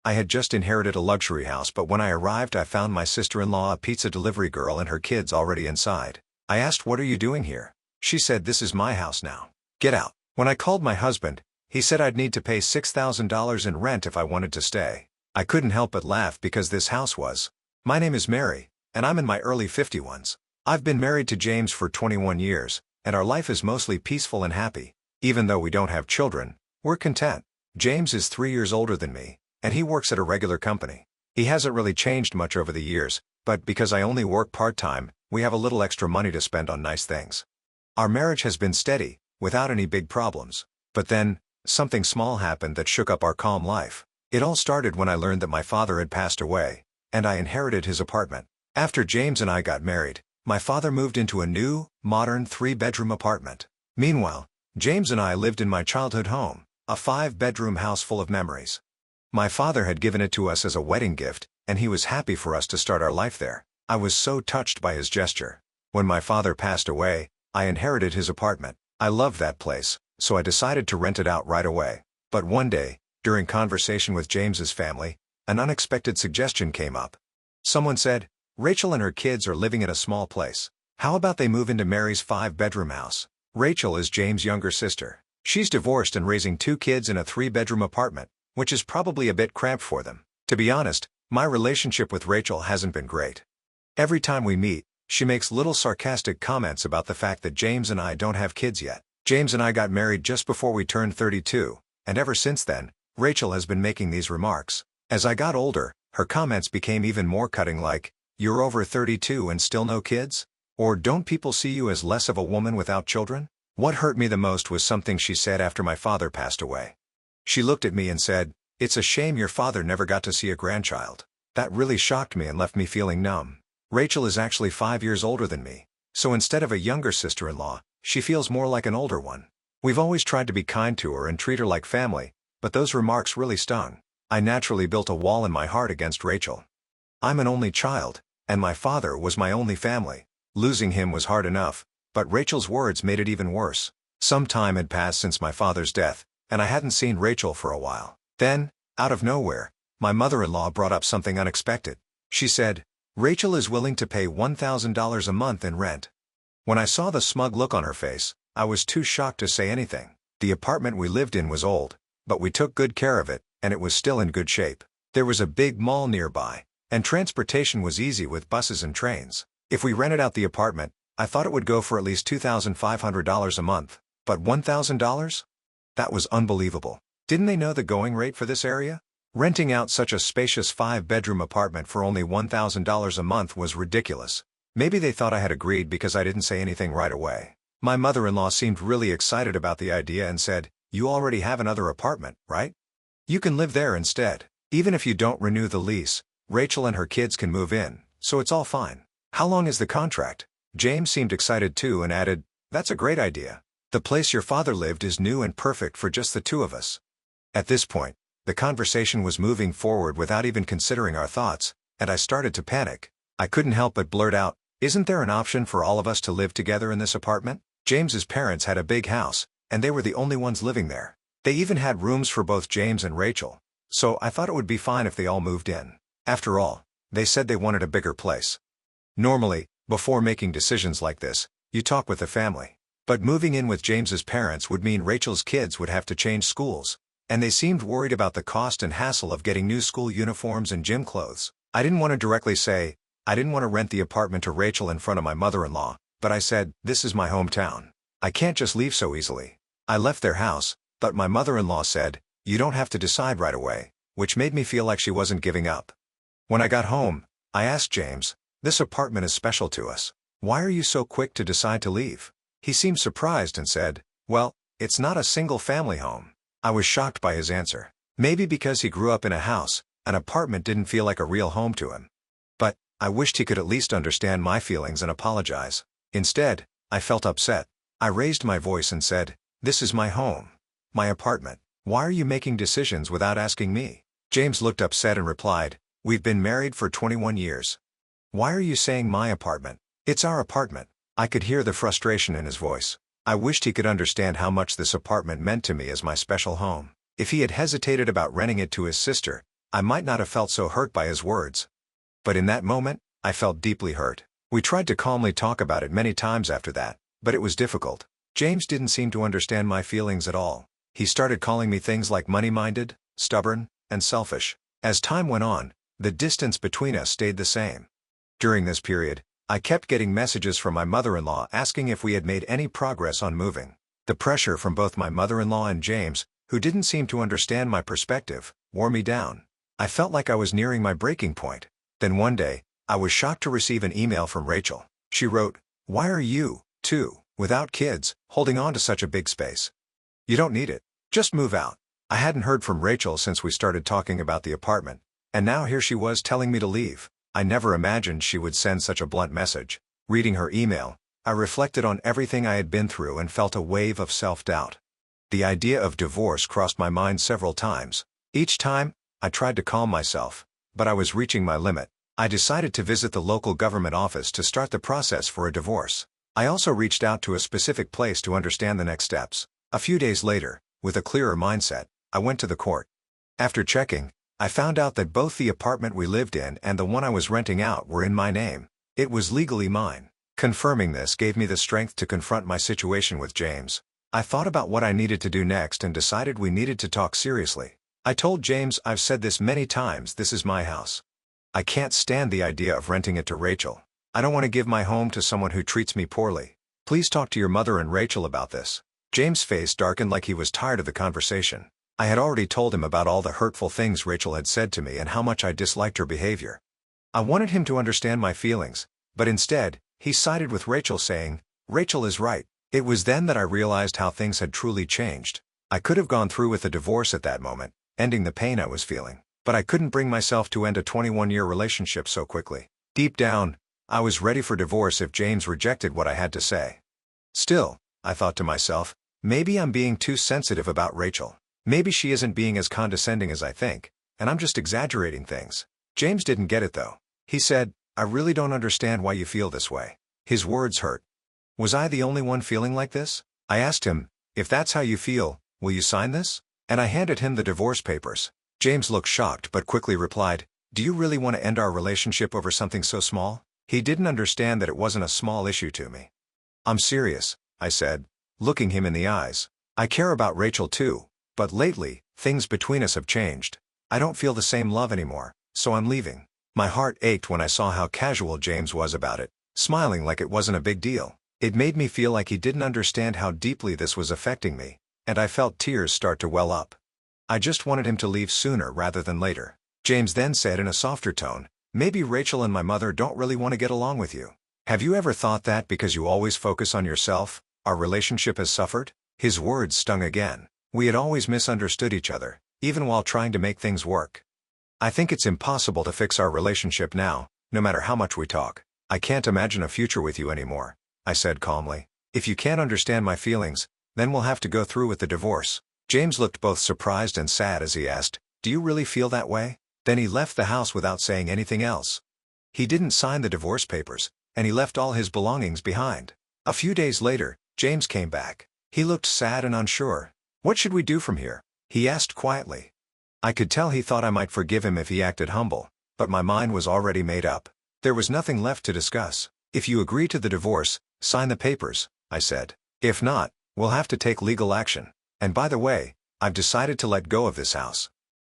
I had just inherited a luxury house, but when I arrived I found my sister-in-law, a pizza delivery girl, and her kids already inside. I asked, "What are you doing here?" She said, "This is my house now. Get out." When I called my husband, he said I'd need to pay $6,000 in rent if I wanted to stay. I couldn't help but laugh because this house was. My name is Mary, and I'm in my early 50s. I've been married to James for 21 years, and our life is mostly peaceful and happy. Even though we don't have children, we're content. James is 3 years older than me, and he works at a regular company. He hasn't really changed much over the years, but because I only work part-time, we have a little extra money to spend on nice things. Our marriage has been steady, without any big problems. But then, something small happened that shook up our calm life. It all started when I learned that my father had passed away, and I inherited his apartment. After James and I got married, my father moved into a new, modern 3-bedroom apartment. Meanwhile, James and I lived in my childhood home, a 5-bedroom house full of memories. My father had given it to us as a wedding gift, and he was happy for us to start our life there. I was so touched by his gesture. When my father passed away, I inherited his apartment. I loved that place, so I decided to rent it out right away. But one day, during conversation with James's family, an unexpected suggestion came up. Someone said, "Rachel and her kids are living in a small place. How about they move into Mary's 5-bedroom house?" Rachel is James' younger sister. She's divorced and raising 2 kids in a 3-bedroom apartment, which is probably a bit cramped for them. To be honest, my relationship with Rachel hasn't been great. Every time we meet, she makes little sarcastic comments about the fact that James and I don't have kids yet. James and I got married just before we turned 32, and ever since then, Rachel has been making these remarks. As I got older, her comments became even more cutting, like, "You're over 32 and still no kids?" Or, "Don't people see you as less of a woman without children?" What hurt me the most was something she said after my father passed away. She looked at me and said, "It's a shame your father never got to see a grandchild." That really shocked me and left me feeling numb. Rachel is actually 5 years older than me, so instead of a younger sister-in-law, she feels more like an older one. We've always tried to be kind to her and treat her like family, but those remarks really stung. I naturally built a wall in my heart against Rachel. I'm an only child, and my father was my only family. Losing him was hard enough, but Rachel's words made it even worse. Some time had passed since my father's death, and I hadn't seen Rachel for a while. Then, out of nowhere, my mother-in-law brought up something unexpected. She said, "Rachel is willing to pay $1,000 a month in rent." When I saw the smug look on her face, I was too shocked to say anything. The apartment we lived in was old, but we took good care of it, and it was still in good shape. There was a big mall nearby, and transportation was easy with buses and trains. If we rented out the apartment, I thought it would go for at least $2,500 a month. But $1,000? That was unbelievable. Didn't they know the going rate for this area? Renting out such a spacious 5-bedroom apartment for only $1,000 a month was ridiculous. Maybe they thought I had agreed because I didn't say anything right away. My mother-in-law seemed really excited about the idea and said, "You already have another apartment, right? You can live there instead. Even if you don't renew the lease, Rachel and her kids can move in, so it's all fine." "How long is the contract?" James seemed excited too and added, "That's a great idea. The place your father lived is new and perfect for just the 2 of us." At this point, the conversation was moving forward without even considering our thoughts, and I started to panic. I couldn't help but blurt out, "Isn't there an option for all of us to live together in this apartment?" James's parents had a big house, and they were the only ones living there. They even had rooms for both James and Rachel, so I thought it would be fine if they all moved in. After all, they said they wanted a bigger place. Normally, before making decisions like this, you talk with the family. But moving in with James's parents would mean Rachel's kids would have to change schools, and they seemed worried about the cost and hassle of getting new school uniforms and gym clothes. I didn't want to directly say, I didn't want to rent the apartment to Rachel in front of my mother-in-law, but I said, "This is my hometown. I can't just leave so easily." I left their house, but my mother-in-law said, "You don't have to decide right away," which made me feel like she wasn't giving up. When I got home, I asked James, "This apartment is special to us. Why are you so quick to decide to leave?" He seemed surprised and said, "Well, it's not a single-family home." I was shocked by his answer. Maybe because he grew up in a house, an apartment didn't feel like a real home to him. But I wished he could at least understand my feelings and apologize. Instead, I felt upset. I raised my voice and said, "This is my home. My apartment. Why are you making decisions without asking me?" James looked upset and replied, "We've been married for 21 years. Why are you saying my apartment? It's our apartment." I could hear the frustration in his voice. I wished he could understand how much this apartment meant to me as my special home. If he had hesitated about renting it to his sister, I might not have felt so hurt by his words. But in that moment, I felt deeply hurt. We tried to calmly talk about it many times after that, but it was difficult. James didn't seem to understand my feelings at all. He started calling me things like money-minded, stubborn, and selfish. As time went on, the distance between us stayed the same. During this period, I kept getting messages from my mother-in-law asking if we had made any progress on moving. The pressure from both my mother-in-law and James, who didn't seem to understand my perspective, wore me down. I felt like I was nearing my breaking point. Then one day, I was shocked to receive an email from Rachel. She wrote, "Why are you, too, without kids, holding on to such a big space? You don't need it. Just move out." I hadn't heard from Rachel since we started talking about the apartment, and now here she was telling me to leave. I never imagined she would send such a blunt message. Reading her email, I reflected on everything I had been through and felt a wave of self-doubt. The idea of divorce crossed my mind several times. Each time, I tried to calm myself, but I was reaching my limit. I decided to visit the local government office to start the process for a divorce. I also reached out to a specific place to understand the next steps. A few days later, with a clearer mindset, I went to the court. After checking, I found out that both the apartment we lived in and the one I was renting out were in my name. It was legally mine. Confirming this gave me the strength to confront my situation with James. I thought about what I needed to do next and decided we needed to talk seriously. I told James, "I've said this many times, this is my house. I can't stand the idea of renting it to Rachel. I don't want to give my home to someone who treats me poorly. Please talk to your mother and Rachel about this." James' face darkened like he was tired of the conversation. I had already told him about all the hurtful things Rachel had said to me and how much I disliked her behavior. I wanted him to understand my feelings, but instead, he sided with Rachel, saying, "Rachel is right." It was then that I realized how things had truly changed. I could have gone through with a divorce at that moment, ending the pain I was feeling, but I couldn't bring myself to end a 21-year relationship so quickly. Deep down, I was ready for divorce if James rejected what I had to say. Still, I thought to myself, maybe I'm being too sensitive about Rachel. Maybe she isn't being as condescending as I think, and I'm just exaggerating things. James didn't get it though. He said, "I really don't understand why you feel this way." His words hurt. Was I the only one feeling like this? I asked him, "If that's how you feel, will you sign this?" And I handed him the divorce papers. James looked shocked but quickly replied, "Do you really want to end our relationship over something so small?" He didn't understand that it wasn't a small issue to me. "I'm serious," I said, looking him in the eyes. "I care about Rachel too, but lately, things between us have changed. I don't feel the same love anymore, so I'm leaving." My heart ached when I saw how casual James was about it, smiling like it wasn't a big deal. It made me feel like he didn't understand how deeply this was affecting me, and I felt tears start to well up. I just wanted him to leave sooner rather than later. James then said in a softer tone, "Maybe Rachel and my mother don't really want to get along with you. Have you ever thought that because you always focus on yourself, our relationship has suffered?" His words stung again. We had always misunderstood each other, even while trying to make things work. "I think it's impossible to fix our relationship now, no matter how much we talk. I can't imagine a future with you anymore," I said calmly. "If you can't understand my feelings, then we'll have to go through with the divorce." James looked both surprised and sad as he asked, "Do you really feel that way?" Then he left the house without saying anything else. He didn't sign the divorce papers, and he left all his belongings behind. A few days later, James came back. He looked sad and unsure. "What should we do from here?" he asked quietly. I could tell he thought I might forgive him if he acted humble, but my mind was already made up. There was nothing left to discuss. "If you agree to the divorce, sign the papers," I said. "If not, we'll have to take legal action. And by the way, I've decided to let go of this house."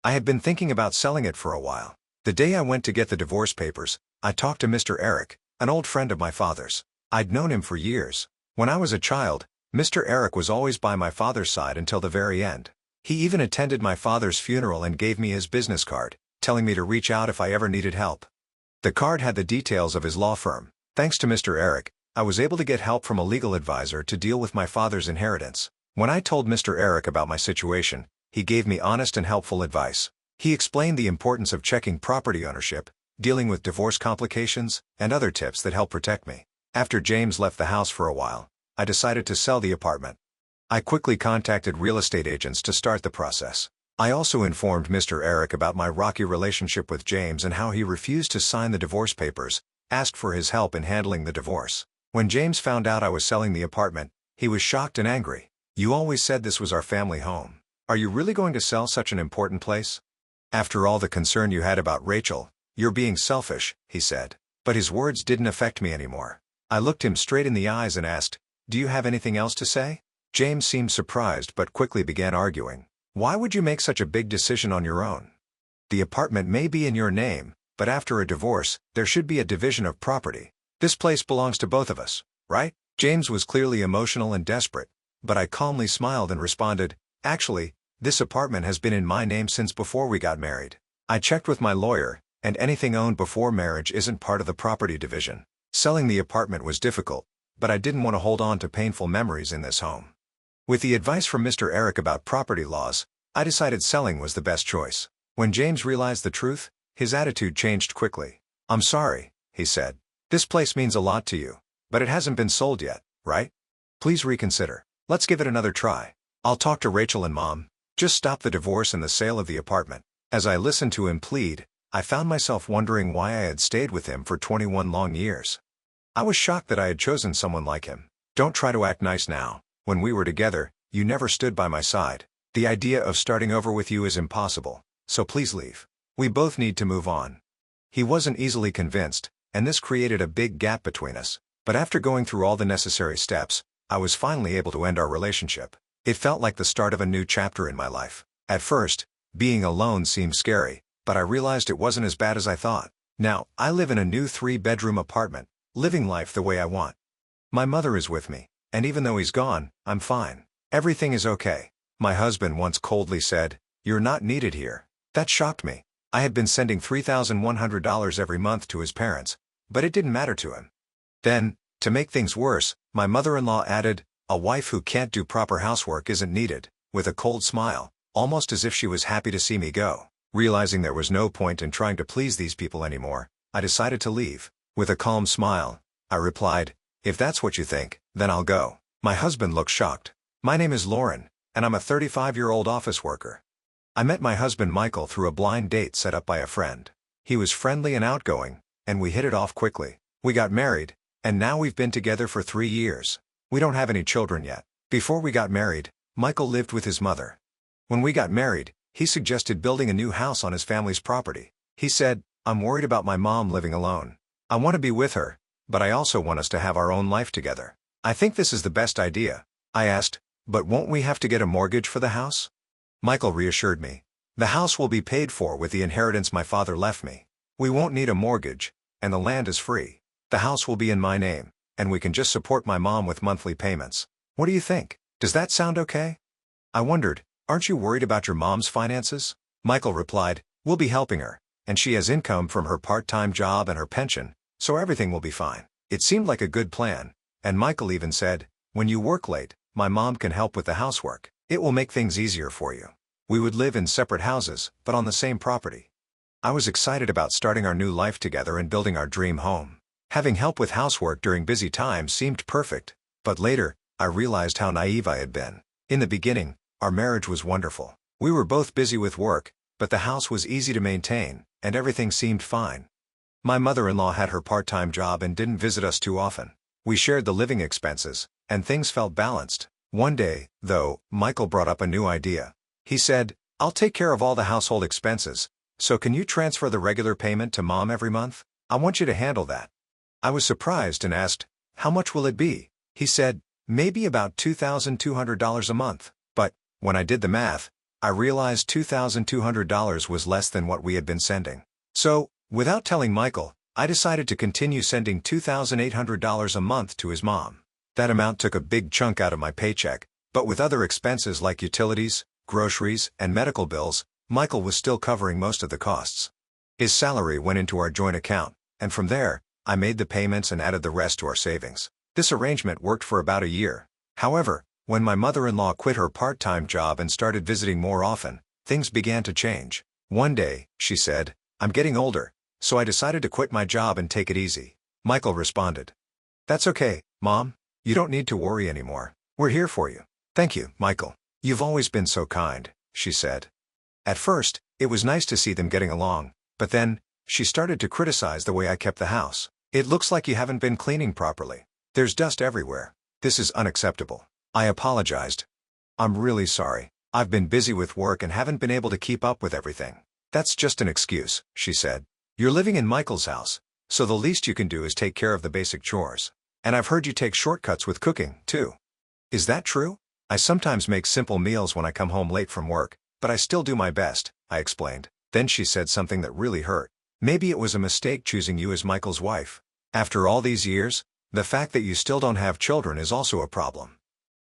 I had been thinking about selling it for a while. The day I went to get the divorce papers, I talked to Mr. Eric, an old friend of my father's. I'd known him for years. When I was a child, Mr. Eric was always by my father's side until the very end. He even attended my father's funeral and gave me his business card, telling me to reach out if I ever needed help. The card had the details of his law firm. Thanks to Mr. Eric, I was able to get help from a legal advisor to deal with my father's inheritance. When I told Mr. Eric about my situation, he gave me honest and helpful advice. He explained the importance of checking property ownership, dealing with divorce complications, and other tips that help protect me. After James left the house for a while, I decided to sell the apartment. I quickly contacted real estate agents to start the process. I also informed Mr. Eric about my rocky relationship with James and how he refused to sign the divorce papers, asked for his help in handling the divorce. When James found out I was selling the apartment, he was shocked and angry. "You always said this was our family home. Are you really going to sell such an important place?" After all the concern you had about Rachel, you're being selfish, he said. But his words didn't affect me anymore. I looked him straight in the eyes and asked, "Do you have anything else to say?" James seemed surprised but quickly began arguing. "Why would you make such a big decision on your own? The apartment may be in your name, but after a divorce, there should be a division of property. This place belongs to both of us, right?" James was clearly emotional and desperate, but I calmly smiled and responded, "Actually, this apartment has been in my name since before we got married. I checked with my lawyer, and anything owned before marriage isn't part of the property division." Selling the apartment was difficult, but I didn't want to hold on to painful memories in this home. With the advice from Mr. Eric about property laws, I decided selling was the best choice. When James realized the truth, his attitude changed quickly. "I'm sorry," he said. "This place means a lot to you, but it hasn't been sold yet, right? Please reconsider. Let's give it another try. I'll talk to Rachel and Mom. Just stop the divorce and the sale of the apartment." As I listened to him plead, I found myself wondering why I had stayed with him for 21 long years. I was shocked that I had chosen someone like him. "Don't try to act nice now. When we were together, you never stood by my side. The idea of starting over with you is impossible, so please leave. We both need to move on." He wasn't easily convinced, and this created a big gap between us. But after going through all the necessary steps, I was finally able to end our relationship. It felt like the start of a new chapter in my life. At first, being alone seemed scary, but I realized it wasn't as bad as I thought. Now, I live in a new 3-bedroom apartment, living life the way I want. My mother is with me, and even though he's gone, I'm fine. Everything is okay. My husband once coldly said, "You're not needed here." That shocked me. I had been sending $3,100 every month to his parents, but it didn't matter to him. Then, to make things worse, my mother-in-law added, "A wife who can't do proper housework isn't needed," with a cold smile, almost as if she was happy to see me go. Realizing there was no point in trying to please these people anymore, I decided to leave. With a calm smile, I replied, "If that's what you think, then I'll go." My husband looked shocked. "My name is Lauren, and I'm a 35-year-old office worker. I met my husband Michael through a blind date set up by a friend. He was friendly and outgoing, and we hit it off quickly. We got married, and now we've been together for 3 years. We don't have any children yet. Before we got married, Michael lived with his mother. When we got married, he suggested building a new house on his family's property. He said, 'I'm worried about my mom living alone. I want to be with her, but I also want us to have our own life together. I think this is the best idea.' I asked, 'But won't we have to get a mortgage for the house?' Michael reassured me. 'The house will be paid for with the inheritance my father left me. We won't need a mortgage, and the land is free. The house will be in my name, and we can just support my mom with monthly payments. What do you think? Does that sound okay?' I wondered, 'Aren't you worried about your mom's finances?' Michael replied, 'We'll be helping her, and she has income from her part-time job and her pension, so everything will be fine.' It seemed like a good plan, and Michael even said, 'When you work late, my mom can help with the housework. It will make things easier for you.' We would live in separate houses, but on the same property. I was excited about starting our new life together and building our dream home. Having help with housework during busy times seemed perfect, but later, I realized how naive I had been. In the beginning, our marriage was wonderful. We were both busy with work, but the house was easy to maintain, and everything seemed fine. My mother-in-law had her part-time job and didn't visit us too often. We shared the living expenses, and things felt balanced. One day, though, Michael brought up a new idea. He said, "I'll take care of all the household expenses, so can you transfer the regular payment to Mom every month? I want you to handle that." I was surprised and asked, "How much will it be?" He said, "Maybe about $2,200 a month." But, when I did the math, I realized $2,200 was less than what we had been sending. So, without telling Michael, I decided to continue sending $2,800 a month to his mom. That amount took a big chunk out of my paycheck, but with other expenses like utilities, groceries, and medical bills, Michael was still covering most of the costs. His salary went into our joint account, and from there, I made the payments and added the rest to our savings. This arrangement worked for about a year. However, when my mother-in-law quit her part-time job and started visiting more often, things began to change. One day, she said, "I'm getting older, so I decided to quit my job and take it easy." Michael responded, "That's okay, Mom. You don't need to worry anymore. We're here for you." "Thank you, Michael. You've always been so kind," she said. At first, it was nice to see them getting along, but then, she started to criticize the way I kept the house. "It looks like you haven't been cleaning properly. There's dust everywhere. This is unacceptable." I apologized. "I'm really sorry. I've been busy with work and haven't been able to keep up with everything." "That's just an excuse," she said. "You're living in Michael's house, so the least you can do is take care of the basic chores. And I've heard you take shortcuts with cooking, too. Is that true?" "I sometimes make simple meals when I come home late from work, but I still do my best," I explained. Then she said something that really hurt. "Maybe it was a mistake choosing you as Michael's wife. After all these years, the fact that you still don't have children is also a problem."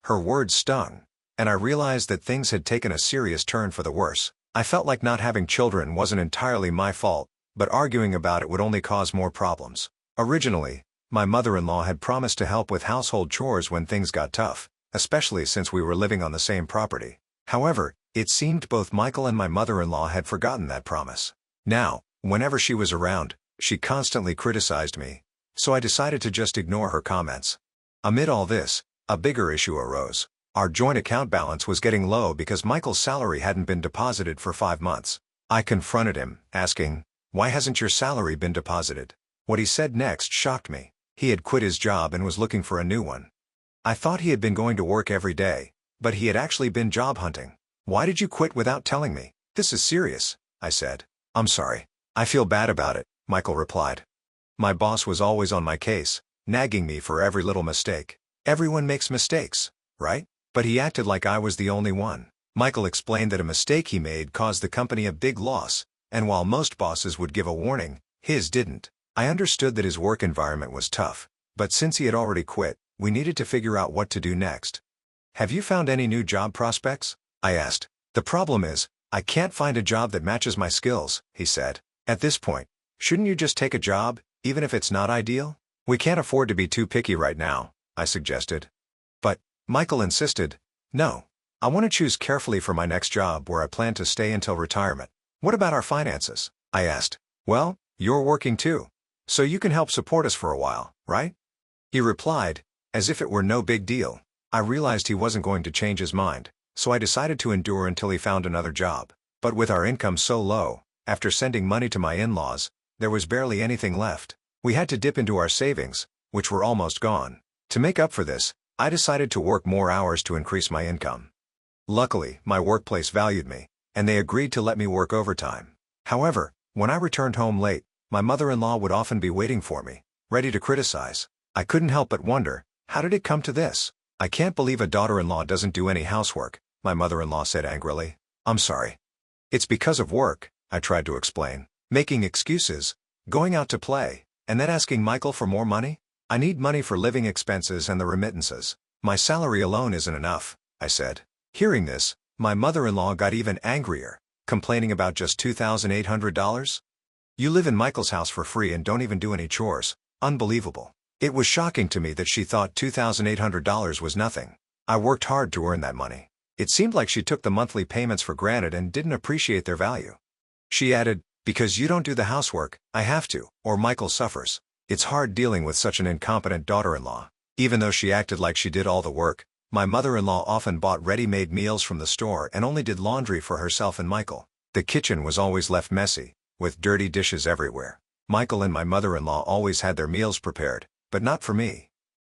Her words stung, and I realized that things had taken a serious turn for the worse. I felt like not having children wasn't entirely my fault, but arguing about it would only cause more problems. Originally, my mother-in-law had promised to help with household chores when things got tough, especially since we were living on the same property. However, it seemed both Michael and my mother-in-law had forgotten that promise. Now, whenever she was around, she constantly criticized me, so I decided to just ignore her comments. Amid all this, a bigger issue arose. Our joint account balance was getting low because Michael's salary hadn't been deposited for 5 months. I confronted him, asking, "Why hasn't your salary been deposited?" What he said next shocked me. He had quit his job and was looking for a new one. I thought he had been going to work every day, but he had actually been job hunting. "Why did you quit without telling me? This is serious," I said. "I'm sorry. I feel bad about it," Michael replied. My boss was always on my case, nagging me for every little mistake. "Everyone makes mistakes, right?" But he acted like I was the only one. Michael explained that a mistake he made caused the company a big loss, and while most bosses would give a warning, his didn't. I understood that his work environment was tough, but since he had already quit, we needed to figure out what to do next. "Have you found any new job prospects?" I asked. "The problem is, I can't find a job that matches my skills," he said. "At this point, shouldn't you just take a job, even if it's not ideal?" "We can't afford to be too picky right now," I suggested. But Michael insisted, "No. I want to choose carefully for my next job where I plan to stay until retirement." "What about our finances?" I asked. "Well, you're working too, so you can help support us for a while, right?" He replied, as if it were no big deal. I realized he wasn't going to change his mind, so I decided to endure until he found another job. But with our income so low, after sending money to my in-laws, there was barely anything left. We had to dip into our savings, which were almost gone. To make up for this, I decided to work more hours to increase my income. Luckily, my workplace valued me, and they agreed to let me work overtime. However, when I returned home late, my mother-in-law would often be waiting for me, ready to criticize. I couldn't help but wonder, how did it come to this? "I can't believe a daughter-in-law doesn't do any housework," my mother-in-law said angrily. "I'm sorry. It's because of work," I tried to explain. "Making excuses, going out to play, and then asking Michael for more money? I need money for living expenses and the remittances. My salary alone isn't enough," I said. Hearing this, my mother-in-law got even angrier, complaining about just $2,800? "You live in Michael's house for free and don't even do any chores. Unbelievable." It was shocking to me that she thought $2,800 was nothing. I worked hard to earn that money. It seemed like she took the monthly payments for granted and didn't appreciate their value. She added, "Because you don't do the housework, I have to, or Michael suffers." It's hard dealing with such an incompetent daughter-in-law. Even though she acted like she did all the work, my mother-in-law often bought ready-made meals from the store and only did laundry for herself and Michael. The kitchen was always left messy, with dirty dishes everywhere. Michael and my mother-in-law always had their meals prepared, but not for me.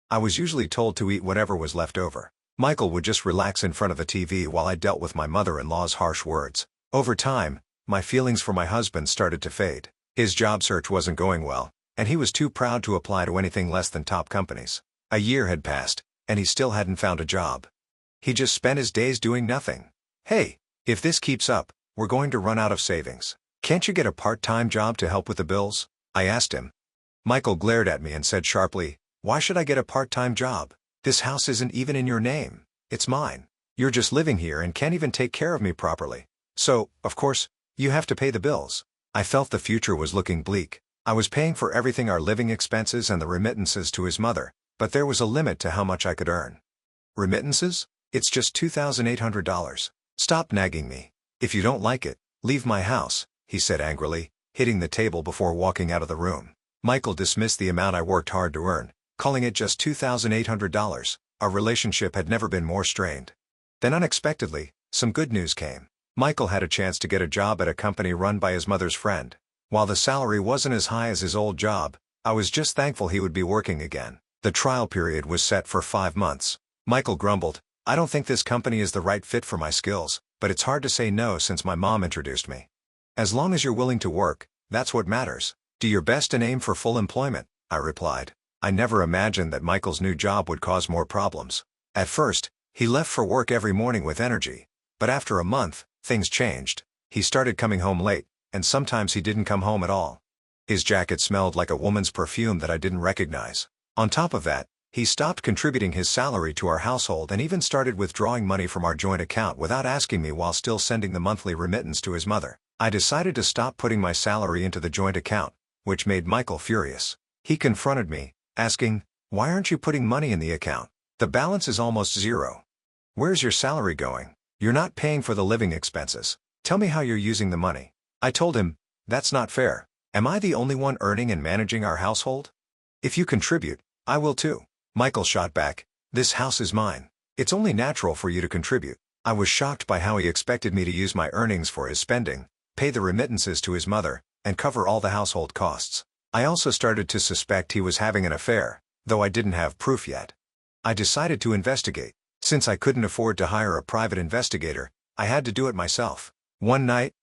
I was usually told to eat whatever was left over. Michael would just relax in front of the TV while I dealt with my mother-in-law's harsh words. Over time, my feelings for my husband started to fade. His job search wasn't going well, and he was too proud to apply to anything less than top companies. A year had passed, and he still hadn't found a job. He just spent his days doing nothing. "Hey, if this keeps up, we're going to run out of savings. Can't you get a part-time job to help with the bills?" I asked him. Michael glared at me and said sharply, "Why should I get a part-time job? This house isn't even in your name. It's mine. You're just living here and can't even take care of me properly. So, of course, you have to pay the bills." I felt the future was looking bleak. I was paying for everything, our living expenses and the remittances to his mother, but there was a limit to how much I could earn. "Remittances? It's just $2,800. Stop nagging me. If you don't like it, leave my house," he said angrily, hitting the table before walking out of the room. Michael dismissed the amount I worked hard to earn, calling it just $2,800. Our relationship had never been more strained. Then unexpectedly, some good news came. Michael had a chance to get a job at a company run by his mother's friend. While the salary wasn't as high as his old job, I was just thankful he would be working again. The trial period was set for 5 months. Michael grumbled, "I don't think this company is the right fit for my skills, but it's hard to say no since my mom introduced me." As long as you're willing to work, that's what matters. Do your best and aim for full employment, I replied. I never imagined that Michael's new job would cause more problems. At first, he left for work every morning with energy. But after a month, things changed. He started coming home late, and sometimes he didn't come home at all. His jacket smelled like a woman's perfume that I didn't recognize. On top of that, he stopped contributing his salary to our household and even started withdrawing money from our joint account without asking me while still sending the monthly remittance to his mother. I decided to stop putting my salary into the joint account, which made Michael furious. He confronted me, asking, "Why aren't you putting money in the account? The balance is almost zero. Where's your salary going? You're not paying for the living expenses. Tell me how you're using the money." I told him, "That's not fair. Am I the only one earning and managing our household? If you contribute, I will too." Michael shot back, "This house is mine. It's only natural for you to contribute." I was shocked by how he expected me to use my earnings for his spending, pay the remittances to his mother, and cover all the household costs. I also started to suspect he was having an affair, though I didn't have proof yet. I decided to investigate. Since I couldn't afford to hire a private investigator, I had to do it myself. One night,